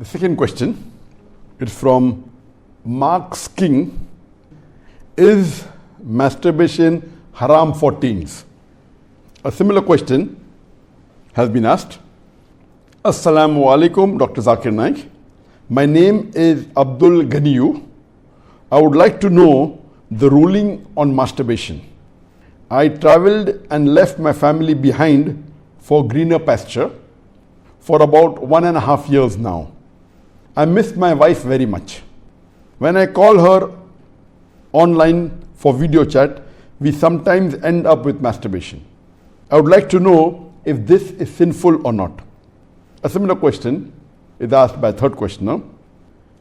The second question is from Mark's King. Is masturbation haram for teens? A similar question has been asked. Assalamu alaikum, Dr. Zakir Naik. My name is Abdul Ganiyu. I would like to know the ruling on masturbation. I traveled and left my family behind for greener pasture for about 1.5 years now. I miss my wife very much. When I call her online for video chat, we sometimes end up with masturbation. I would like to know if this is sinful or not. A similar question is asked by a third questioner.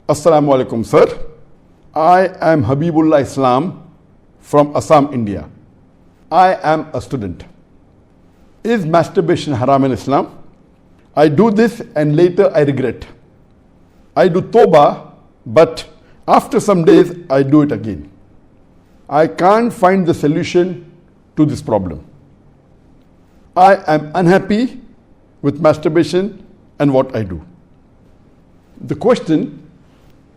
Assalamu alaikum, sir. I am Habibullah Islam from Assam, India. I am a student. Is masturbation haram in Islam? I do this and later I regret. I do tawbah, but after some days I do it again. I can't find the solution to this problem. I am unhappy with masturbation and what I do. The question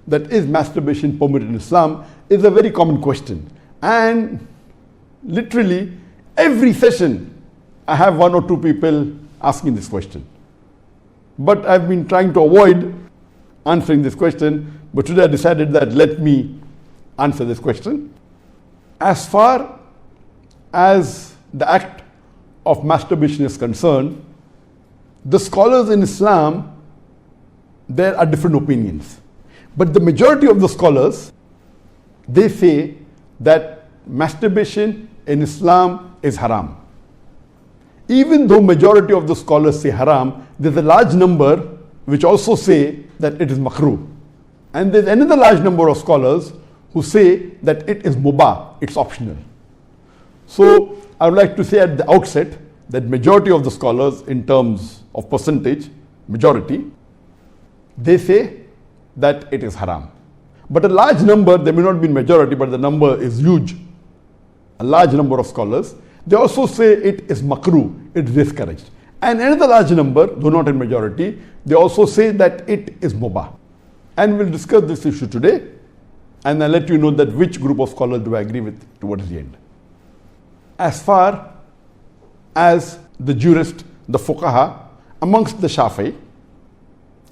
that is masturbation permitted in Islam is a very common question, and literally every session I have 1 or 2 people asking this question. But I've been trying to avoid answering this question, but today I decided that let me answer this question. As far as the act of masturbation is concerned, the scholars in Islam, there are different opinions. But the majority of the scholars, they say that masturbation in Islam is haram. Even though majority of the scholars say haram, there's a large number which also say that it is makruh. And there's another large number of scholars who say that it is mubah, it's optional. So I would like to say at the outset that majority of the scholars, in terms of percentage, majority, they say that it is haram. But a large number, there may not be majority, but the number is huge. A large number of scholars, they also say it is makruh, it is discouraged. And another large number, though not in majority, they also say that it is mubah. And we'll discuss this issue today, and I'll let you know that which group of scholars do I agree with towards the end. As far as the jurist, the fuqaha, amongst the Shafi'i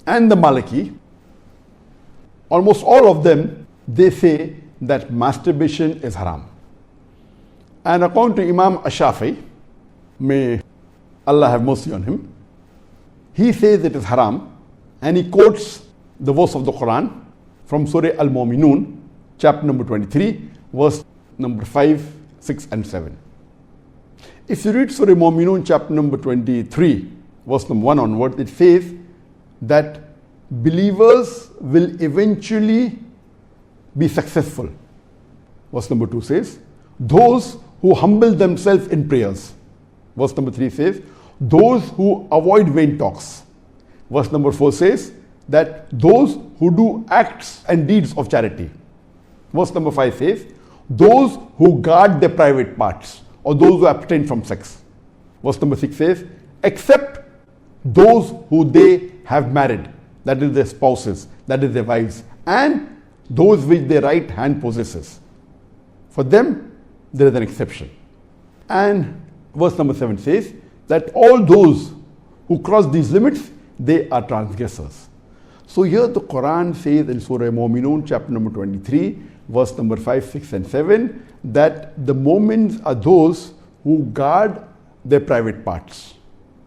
and the Maliki, almost all of them, they say that masturbation is haram. And according to Imam Ash-Shafi'i, may Allah have mercy on him, he says it is haram, and he quotes the verse of the Quran from Surah Al-Mu'minun, chapter number 23, verse number 5, 6 and 7. If you read Surah Al-Mu'minun, chapter number 23, verse number 1 onward, it says that believers will eventually be successful. Verse number 2 says, those who humble themselves in prayers. Verse number 3 says, those who avoid vain talks. Verse number 4 says that those who do acts and deeds of charity. Verse number 5 says, those who guard their private parts, or those who abstain from sex. Verse number 6 says, except those who they have married, that is their spouses, that is their wives, and those which their right hand possesses. For them, there is an exception. And verse number 7 says that all those who cross these limits, they are transgressors. So here the Quran says in Surah Al-Mu'minun, chapter number 23, verse number 5, 6 and 7, that the mu'mins are those who guard their private parts,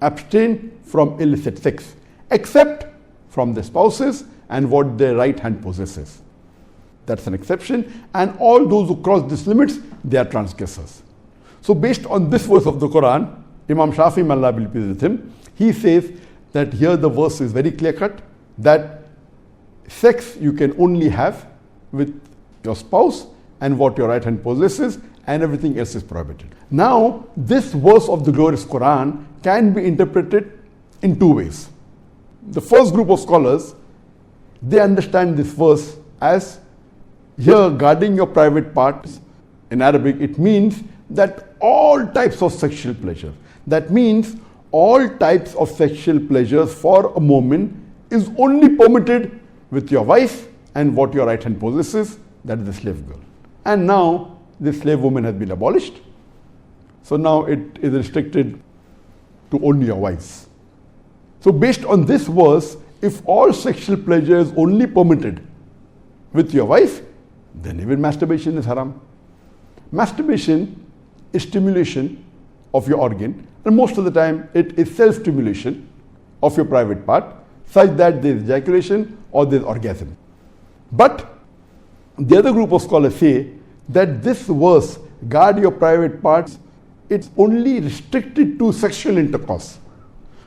abstain from illicit sex, except from their spouses and what their right hand possesses. That's an exception. And all those who cross these limits, they are transgressors. So based on this verse of the Quran, Imam Shafi'i, may Allah be pleased with him, he says that here the verse is very clear cut, that sex you can only have with your spouse and what your right hand possesses, and everything else is prohibited. Now, this verse of the glorious Quran can be interpreted in 2 ways. The first group of scholars, they understand this verse as here guarding your private parts. In Arabic, it means that all types of sexual pleasure. That means all types of sexual pleasures for a moment is only permitted with your wife and what your right hand possesses, that is the slave girl. And now the slave woman has been abolished. So now it is restricted to only your wives. So based on this verse, if all sexual pleasure is only permitted with your wife, then even masturbation is haram. Masturbation is stimulation of your organ, and most of the time it is self-stimulation of your private part, such that there is ejaculation or there is orgasm. But the other group of scholars say that this verse, guard your private parts, it's only restricted to sexual intercourse.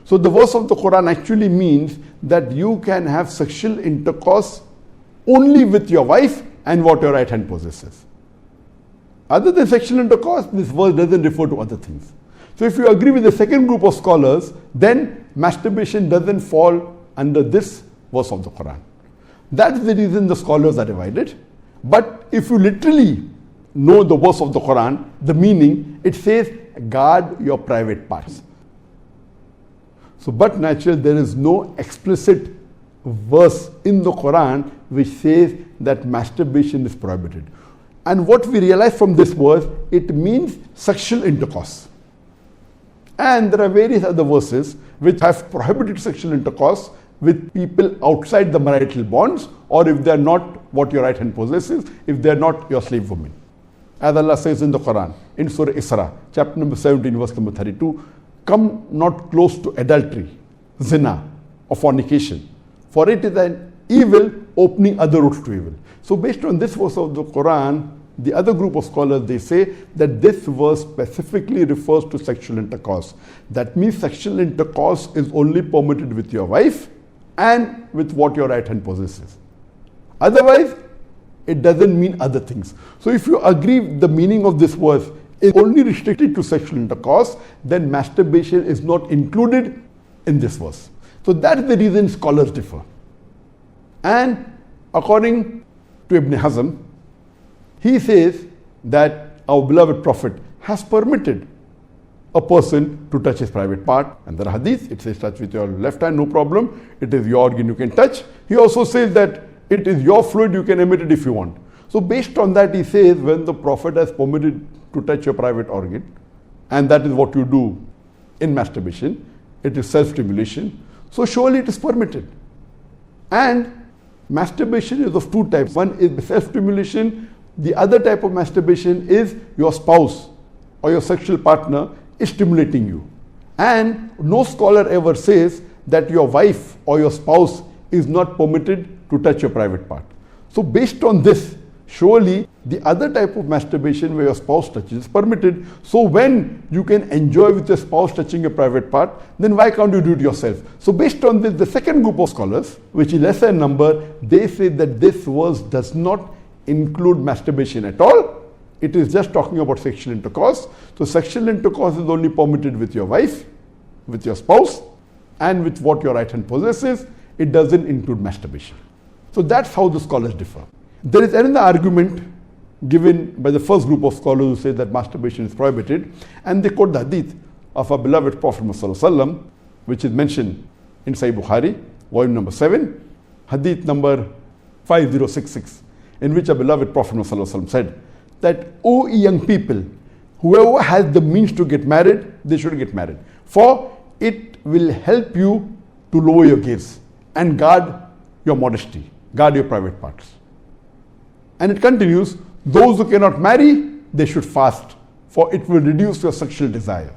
So the verse of the Quran actually means that you can have sexual intercourse only with your wife and what your right hand possesses. Other than sexual intercourse, this verse doesn't refer to other things. So if you agree with the second group of scholars, then masturbation doesn't fall under this verse of the Quran. That's the reason the scholars are divided. But if you literally know the verse of the Quran, the meaning, it says, guard your private parts. So, but naturally, there is no explicit verse in the Quran which says that masturbation is prohibited. And what we realize from this verse, it means sexual intercourse. And there are various other verses which have prohibited sexual intercourse with people outside the marital bonds, or if they are not what your right hand possesses, if they are not your slave woman. As Allah says in the Quran, in Surah Isra, chapter number 17, verse number 32, come not close to adultery, zina, or fornication, for it is an evil opening other routes to evil. So based on this verse of the Quran, the other group of scholars, they say that this verse specifically refers to sexual intercourse. That means sexual intercourse is only permitted with your wife and with what your right hand possesses. Otherwise, it doesn't mean other things. So if you agree the meaning of this verse is only restricted to sexual intercourse, then masturbation is not included in this verse. So that's the reason scholars differ. And according to Ibn Hazm, he says that our beloved Prophet has permitted a person to touch his private part. And there are hadith, it says touch with your left hand, no problem. It is your organ, you can touch. He also says that it is your fluid, you can emit it if you want. So based on that, he says when the Prophet has permitted to touch your private organ, and that is what you do in masturbation, it is self-stimulation, so surely it is permitted. And masturbation is of two types. One is self-stimulation. The other type of masturbation is your spouse or your sexual partner is stimulating you. And no scholar ever says that your wife or your spouse is not permitted to touch your private part. So based on this, surely the other type of masturbation where your spouse touches is permitted. So when you can enjoy with your spouse touching your private part, then why can't you do it yourself? So based on this, the second group of scholars, which is lesser in number, they say that this verse does not include masturbation at all. It is just talking about sexual intercourse. So sexual intercourse is only permitted with your wife, with your spouse, and with what your right hand possesses. It doesn't include masturbation. So that's how the scholars differ. There is another argument given by the first group of scholars who say that masturbation is prohibited, and they quote the hadith of our beloved Prophet ﷺ, which is mentioned in Sahih Bukhari, volume number 7, hadith number 5066, in which our beloved Prophet ﷺ said that, O young people, whoever has the means to get married, they should get married. For it will help you to lower your gaze and guard your modesty, guard your private parts. And it continues, those who cannot marry, they should fast, for it will reduce your sexual desire.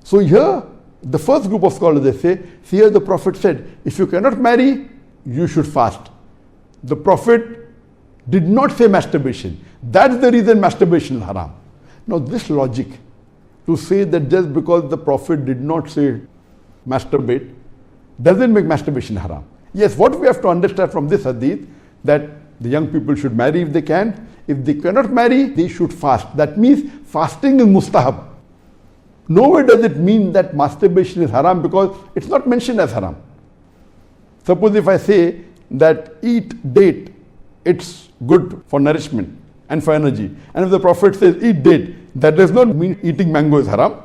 So here, the first group of scholars, they say, here the Prophet said, if you cannot marry, you should fast. The Prophet did not say masturbation. That's the reason masturbation is haram. Now this logic, to say that just because the Prophet did not say masturbate, doesn't make masturbation haram. Yes, what we have to understand from this hadith, that the young people should marry if they can. If they cannot marry, they should fast. That means fasting is mustahab. Nowhere does it mean that masturbation is haram, because it's not mentioned as haram. Suppose if I say that eat date, it's good for nourishment and for energy. And if the Prophet says eat date, that does not mean eating mango is haram.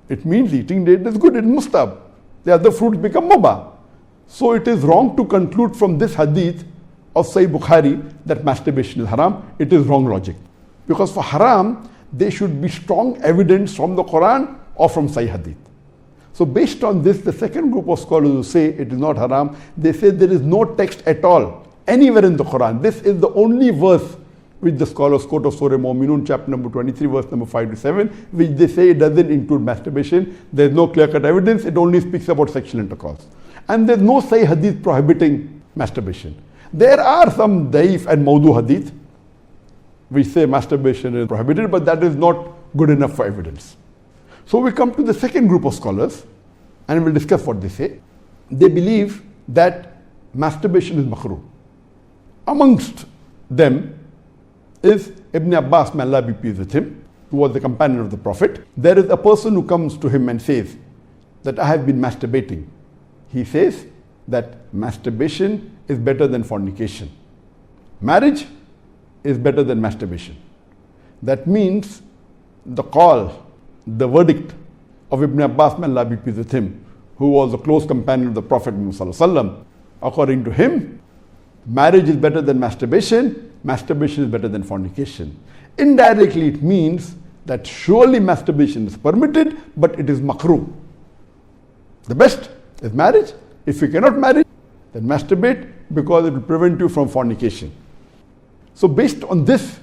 It means eating date is good, it's mustahab. The other fruits become mubah. So it is wrong to conclude from this hadith of Sahih Bukhari that masturbation is haram. It is wrong logic. Because for haram, there should be strong evidence from the Quran or from Sahih hadith. So based on this, the second group of scholars who say it is not haram, they say there is no text at all anywhere in the Quran. This is the only verse which the scholars quote of Surah Mu'minun, chapter number 23, verse number 5 to 7, which they say it doesn't include masturbation. There is no clear-cut evidence. It only speaks about sexual intercourse. And there is no Sahih hadith prohibiting masturbation. There are some daif and mawdu hadith which say masturbation is prohibited, but that is not good enough for evidence. So we come to the second group of scholars and we'll discuss what they say. They believe that masturbation is makruh. Amongst them is Ibn Abbas, may Allah be pleased with him, who was the companion of the Prophet. There is a person who comes to him and says that I have been masturbating. He says that masturbation is better than fornication. Marriage is better than masturbation. That means the call, the verdict of Ibn Abbas, may Allah be pleased with him, who was a close companion of the Prophet Muhammad, according to him, marriage is better than masturbation, masturbation is better than fornication. Indirectly it means that surely masturbation is permitted, but it is makruh. The best is marriage. If you cannot marry, then masturbate, because it will prevent you from fornication. So based on this,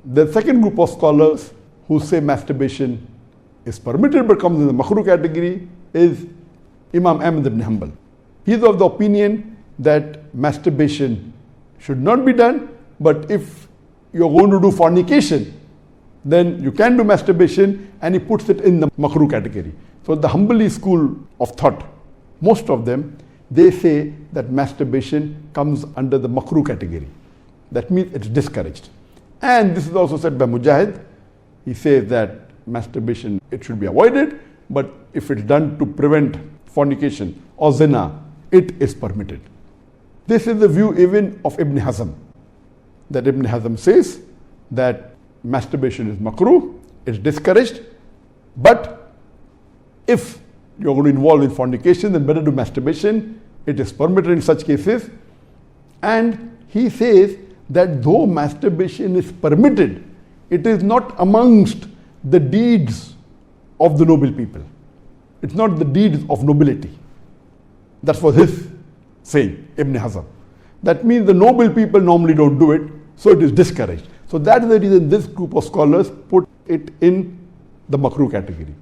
the second group of scholars who say masturbation is permitted but comes in the makruh category is Imam Ahmad ibn Hanbal. He is of the opinion that masturbation should not be done, but if you're going to do fornication, then you can do masturbation, and he puts it in the makruh category. So the Hanbali school of thought, most of them, they say that masturbation comes under the makruh category. That means it's discouraged. And this is also said by Mujahid. He says that masturbation, it should be avoided, but if it's done to prevent fornication or zina, it is permitted. This is the view even of Ibn Hazm, that Ibn Hazm says that masturbation is makruh, it's discouraged, but if you're going to involve in fornication, then better do masturbation, it is permitted in such cases. And he says that though masturbation is permitted, it is not amongst the deeds of the noble people. It's not the deeds of nobility. That was his saying, Ibn Hazm. That means the noble people normally don't do it, so it is discouraged. So that is the reason this group of scholars put it in the makruh category.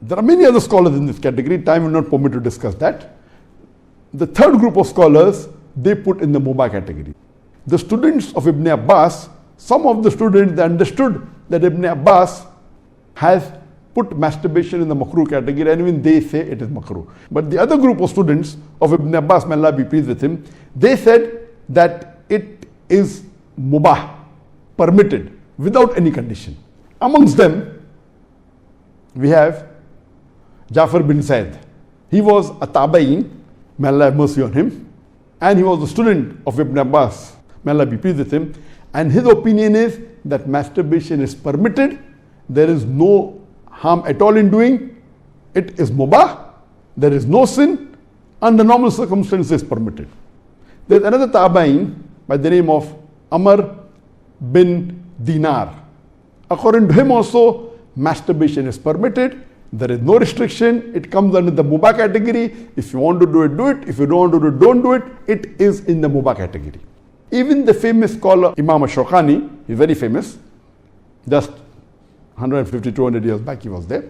There are many other scholars in this category. Time will not permit to discuss that. The third group of scholars, they put in the mubah category. The students of Ibn Abbas, some of the students, they understood that Ibn Abbas has put masturbation in the makruh category, and even they say it is makruh. But the other group of students of Ibn Abbas, may Allah be pleased with him, they said that it is mubah, permitted, without any condition. Amongst them, we have Jafar bin Zaid. He was a tabain, may Allah have mercy on him, and he was a student of Ibn Abbas, may Allah be pleased with him, and his opinion is that masturbation is permitted, there is no harm at all in doing, it is mubah, there is no sin, under normal circumstances permitted. There is another tabain by the name of Amr bin Dinar. According to him also, masturbation is permitted, there is no restriction, it comes under the mubah category. If you want to do it, do it. If you don't want to do it, don't do it. It is in the mubah category. Even the famous scholar Imam Shawkani, he's very famous, just 150, 200 years back he was there.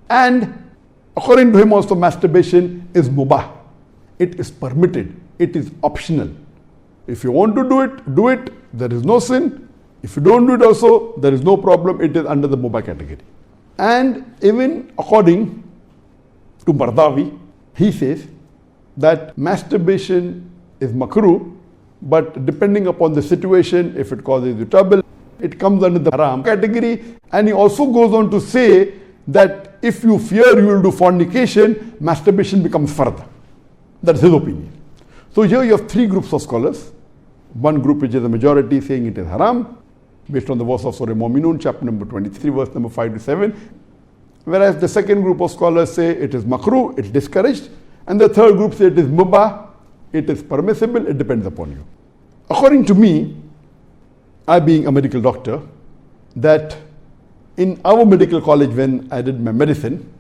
And according to him also, masturbation is mubah. It is permitted. It is optional. If you want to do it, do it. There is no sin. If you don't do it also, there is no problem. It is under the mubah category. And even according to Mardawi, he says that masturbation is makruh, but depending upon the situation, if it causes you trouble, it comes under the haraam category. And he also goes on to say that if you fear you will do fornication, masturbation becomes fard. That's his opinion. So here you have three groups of scholars. One group which is the majority saying it is haram, based on the verse of Surah Mu'minun, chapter number 23, verse number 5 to 7. Whereas the second group of scholars say it is makruh, it's discouraged. And the third group say it is mubah, It is permissible, it depends upon you. According to me, I being a medical doctor, that in our medical college when I did my medicine,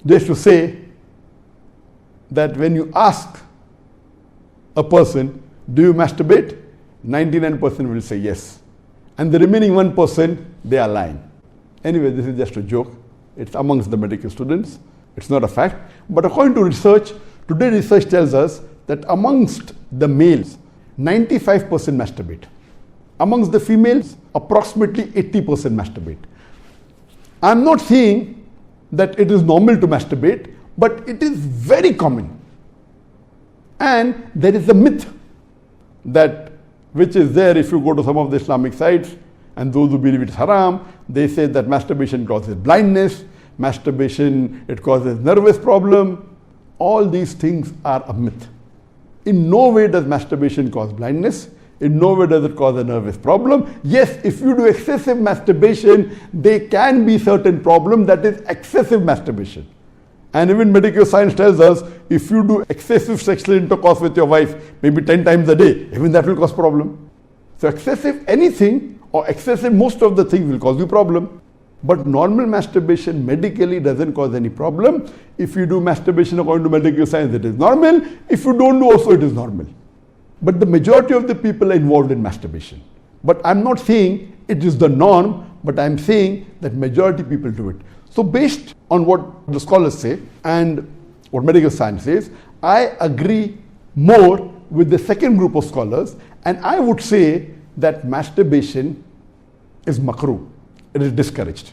they used to say that when you ask a person, do you masturbate? 99% will say yes. And the remaining 1%, they are lying. Anyway, this is just a joke. It's amongst the medical students. It's not a fact. But according to research, today research tells us that amongst the males, 95% masturbate. Amongst the females, approximately 80% masturbate. I'm not saying that it is normal to masturbate, but it is very common. And there is a myth that which is there if you go to some of the Islamic sites, and those who believe it's haram, they say that masturbation causes blindness, masturbation, it causes nervous problem. All these things are a myth. In no way does masturbation cause blindness. In no way does it cause a nervous problem. Yes, if you do excessive masturbation, there can be certain problem, that is excessive masturbation. And even medical science tells us, if you do excessive sexual intercourse with your wife, maybe 10 times a day, even that will cause problem. So excessive anything or excessive most of the things will cause you problem. But normal masturbation medically doesn't cause any problem. If you do masturbation according to medical science, it is normal. If you don't do also, it is normal. But the majority of the people are involved in masturbation. But I'm not saying it is the norm, but I'm saying that majority people do it. So based on what the scholars say and what medical science says, I agree more with the second group of scholars, and I would say that masturbation is makruh. It is discouraged.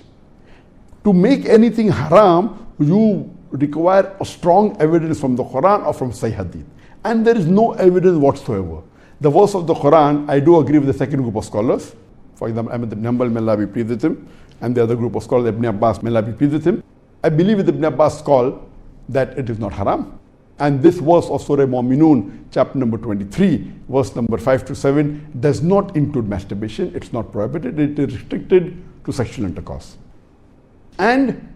To make anything haram, you require a strong evidence from the Quran or from Sahih Hadith. And there is no evidence whatsoever. The verse of the Quran, I do agree with the second group of scholars. For example, Ahmad ibn Hanbal, may Allah be pleased with him, and the other group of scholars, Ibn Abbas, may Allah be pleased with him. I believe with Ibn Abbas' call that it is not haram. And this verse of Surah Mu'minun, chapter number 23, verse number 5 to 7, does not include masturbation. It's not prohibited. It is restricted to sexual intercourse. And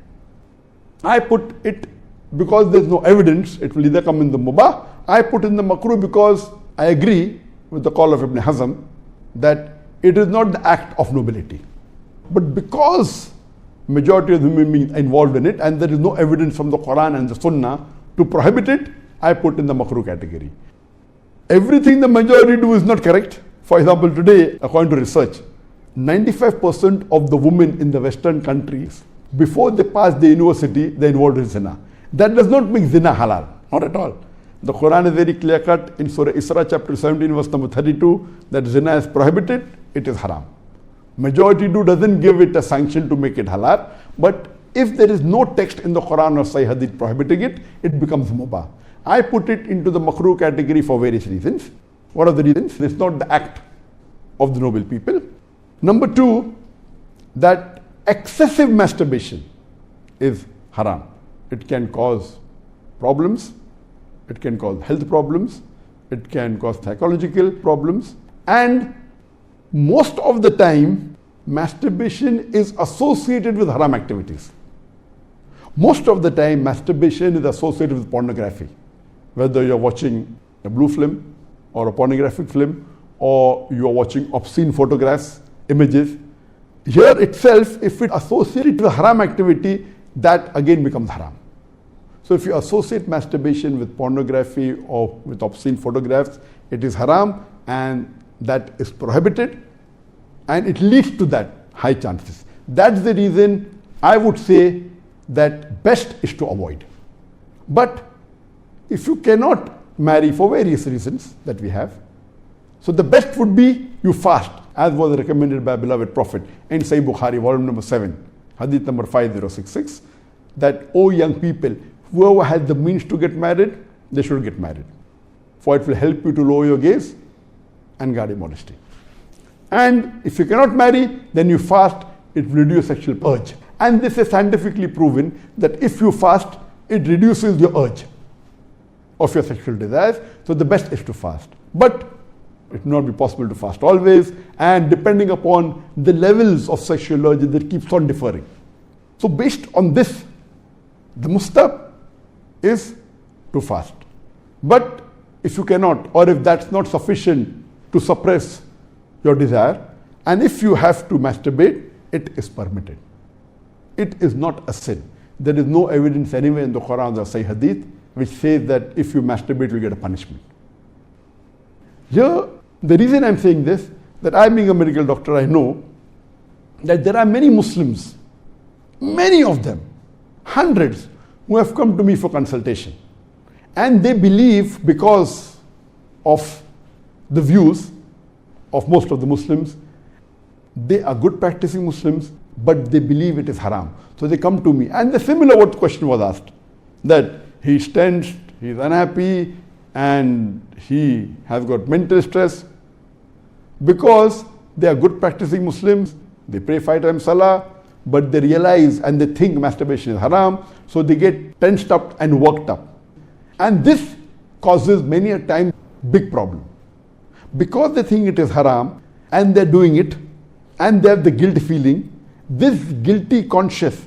I put it because there's no evidence, it will either come in the mubah. I put in the makruh because I agree with the call of Ibn Hazm that it is not the act of nobility. But because majority of the human beings are involved in it and there is no evidence from the Quran and the Sunnah to prohibit it, I put in the makruh category. Everything the majority do is not correct. For example, today, according to research, 95% of the women in the Western countries, before they pass the university, they are involved in zina. That does not make zina halal, not at all. The Quran is very clear cut in Surah Isra chapter 17 verse number 32 that zina is prohibited, it is haram. Majority do doesn't give it a sanction to make it halal, but if there is no text in the Quran or Sahih Hadith prohibiting it, it becomes mubah. I put it into the makruh category for various reasons. What are the reasons? It's not the act of the noble people. Number two, that excessive masturbation is haram. It can cause problems, it can cause health problems, it can cause psychological problems, and most of the time masturbation is associated with haram activities. Most of the time masturbation is associated with pornography. Whether you're watching a blue film or a pornographic film, or you are watching obscene photographs, images. Here itself, if it associated with haram activity, that again becomes haram. So if you associate masturbation with pornography or with obscene photographs, it is haram and that is prohibited and it leads to that high chances. That's the reason I would say that best is to avoid. But if you cannot marry for various reasons that we have, so the best would be you fast, as was recommended by beloved Prophet in Sahih Bukhari, volume number 7, hadith number 5066, that, O young people, whoever has the means to get married, they should get married. For it will help you to lower your gaze and guard your modesty. And if you cannot marry, then you fast, it will reduce sexual urge. And this is scientifically proven that if you fast, it reduces your urge of your sexual desires. So the best is to fast. But it will not be possible to fast always, and depending upon the levels of sexual urge, that keeps on differing. So based on this, the mustahab is to fast. But if you cannot, or if that's not sufficient to suppress your desire, and if you have to masturbate, it is permitted. It is not a sin. There is no evidence anywhere in the Quran or Sahih Hadith which says that if you masturbate, you get a punishment. Here, the reason I'm saying this, that I being a medical doctor, I know that there are many Muslims, many of them, hundreds, who have come to me for consultation. And they believe, because of the views of most of the Muslims, they are good practicing Muslims, but they believe it is haram. So they come to me. And the similar what question was asked, that he's tensed, he's unhappy, and he has got mental stress. Because they are good practicing Muslims, they pray 5 times salah, but they realize and they think masturbation is haram, so they get tensed up and worked up. And this causes many a time big problem. Because they think it is haram and they're doing it and they have the guilt feeling, this guilty conscience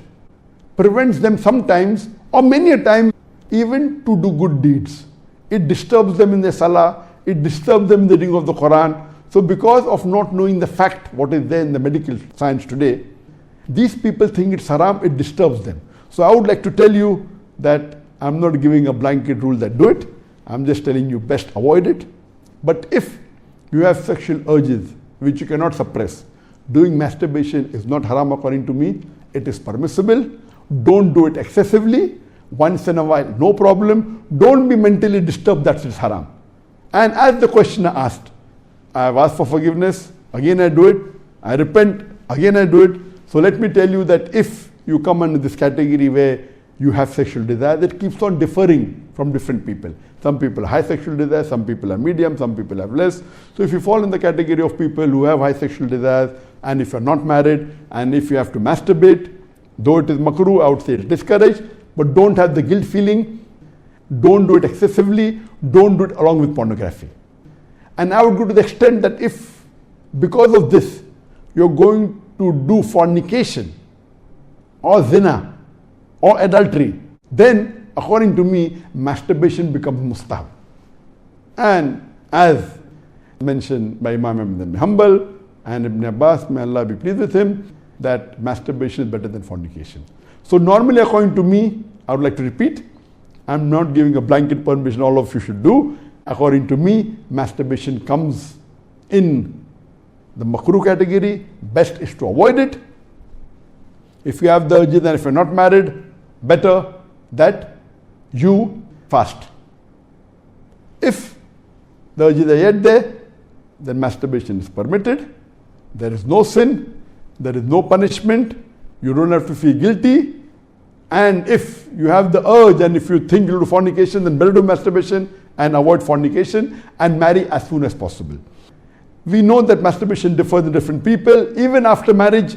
prevents them sometimes or many a time even to do good deeds. It disturbs them in their salah, it disturbs them in the reading of the Quran. So because of not knowing the fact, what is there in the medical science today, these people think it's haram, it disturbs them. So I would like to tell you that I'm not giving a blanket rule that do it. I'm just telling you best avoid it. But if you have sexual urges which you cannot suppress, doing masturbation is not haram according to me. It is permissible. Don't do it excessively. Once in a while, no problem. Don't be mentally disturbed that it's haram. And as the questioner asked, I have asked for forgiveness, again I do it. I repent, again I do it. So let me tell you that if you come under this category where you have sexual desire, that keeps on differing from different people. Some people have high sexual desire, some people have medium, some people have less. So if you fall in the category of people who have high sexual desires, and if you're not married, and if you have to masturbate, though it is makruh, I would say it's discouraged, but don't have the guilt feeling, don't do it excessively, don't do it along with pornography. And I would go to the extent that if, because of this, you're going to do fornication, or zina, or adultery, then according to me, masturbation becomes mustahab. And as mentioned by Imam Ahmad bin Hanbal and Ibn Abbas, may Allah be pleased with him, that masturbation is better than fornication. So normally according to me, I would like to repeat, I'm not giving a blanket permission all of you should do. According to me, masturbation comes in the makruh category. Best is to avoid it. If you have the urges and if you're not married, better that you fast. If the urges are yet there, then masturbation is permitted. There is no sin, there is no punishment, you don't have to feel guilty. And if you have the urge and if you think you'll do fornication, then better do masturbation and avoid fornication and marry as soon as possible. We know that masturbation differs in different people. Even after marriage,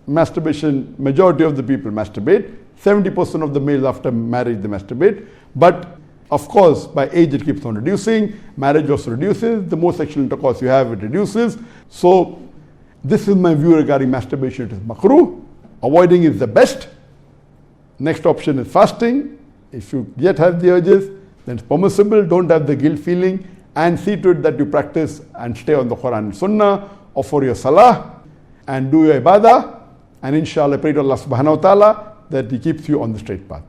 masturbation, majority of the people masturbate. 70% of the males after marriage they masturbate. But of course, by age it keeps on reducing. Marriage also reduces. The more sexual intercourse you have, it reduces. So this is my view regarding masturbation. It is makruh. Avoiding is the best. Next option is fasting. If you yet have the urges, then it's permissible. Don't have the guilt feeling, and see to it that you practice and stay on the Quran and Sunnah, offer your salah and do your ibadah, and inshallah pray to Allah subhanahu wa ta'ala that He keeps you on the straight path.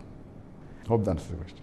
Hope that answers the question.